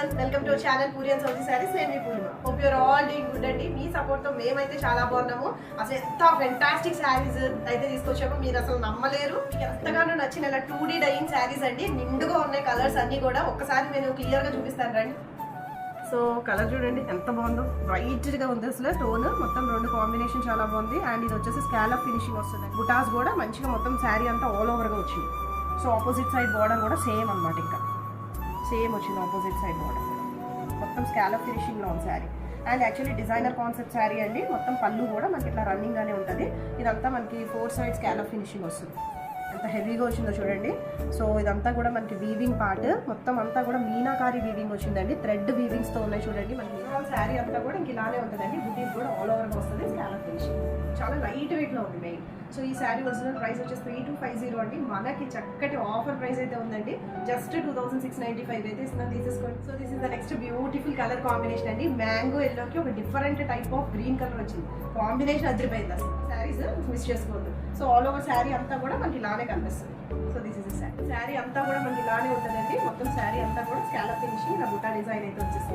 everyone, welcome to our channel Puri and Saudi Sarees. నేను మీ పూర్ణిమ. Hope you are all doing good అండి. మీ support తో మేమైతే చాలా బాగున్నాము. అసలు ఎంత ఫెంటాస్టిక్ సారీస్ అయితే తీసుకొచ్చామో మీరు అసలు నమ్మలేరు. మీకు ఎంతగానో నచ్చిన ఇలా 2D డైయింగ్ సారీస్ అండి. నిండుగా ఉన్నాయి కలర్స్ అన్ని కూడా. ఒక్కసారి నేను క్లియర్ గా చూపిస్తాను రండి. సో కలర్ చూడండి ఎంత బాగుందో, బ్రైట్ గా ఉంది అసలు టోన్ మొత్తం. రెండు కాంబినేషన్ చాలా బాగుంది. అండ్ ఇది వచ్చేసి స్కాలప్ ఫినిషింగ్ వస్తుంది. బుటాస్ కూడా మంచిగా మొత్తం శారీ అంతా ఆల్ ఓవర్ గా వచ్చింది. సో ఆపోజిట్ సైడ్ బోర్డర్ కూడా సేమ్ అనమాట, ఇంకా సేమ్ వచ్చింది ఆపోజిట్ సైడ్ బోర్డర్ కూడా. మొత్తం స్కాలప్ ఫినిషింగ్ లో ఉంది sari. And actually designer concept sari అండి. మొత్తం పళ్ళు కూడా మనకి ఇట్లా రన్నింగ్ గానే ఉంటుంది. ఇదంతా మనకి 4 సైడ్ స్కాలప్ ఫినిషింగ్ వస్తుంది. ఎంత హెవీగా వచ్చిందో చూడండి. సో ఇదంతా కూడా మనకి వీవింగ్ పార్ట్ మొత్తం అంతా కూడా మీనాకారి వీవింగ్ వచ్చిందండి. థ్రెడ్ వీవింగ్స్ తో ఉన్నాయి చూడండి. మనకి శారీ అంతా కూడా ఇంక ఇలానే ఉంటుందండి. బుటీస్ కూడా ఆల్ ఓవర్ గా వస్తుంది. స్కాలప్ ఫినిషింగ్ చాలా లైట్ వెయిట్ లో ఉంది మెయిన్. సో ఈ శారీ ఒరిజినల్ ప్రైస్ వచ్చేసి 3250 అండి. మనకి చక్కటి ఆఫర్ ప్రైస్ అయితే ఉందండి. జస్ట్ 2695 అయితే ఇస్తున్నా, తీసేసుకోండి. So this is the next beautiful colour combination అండి. మ్యాంగో ఎల్లోకి ఒక different type of green colour వచ్చింది. కాంబినేషన్ అదిరిపోయింది అసలు. శారీస్ మిస్ చేసుకోవద్దు. సో ఆల్ ఓవర్ శారీ అంతా కూడా మనకి ఇలానే కనిపిస్తుంది. So this is sari. Sari అంతా కూడా మనకి ఇలానే ఉంటుందండి. మొత్తం శారీ అంతా కూడా స్కాలప్ ఫినిషింగ్ ఇలా బుటా డిజైన్ అయితే వచ్చేస్తుంది.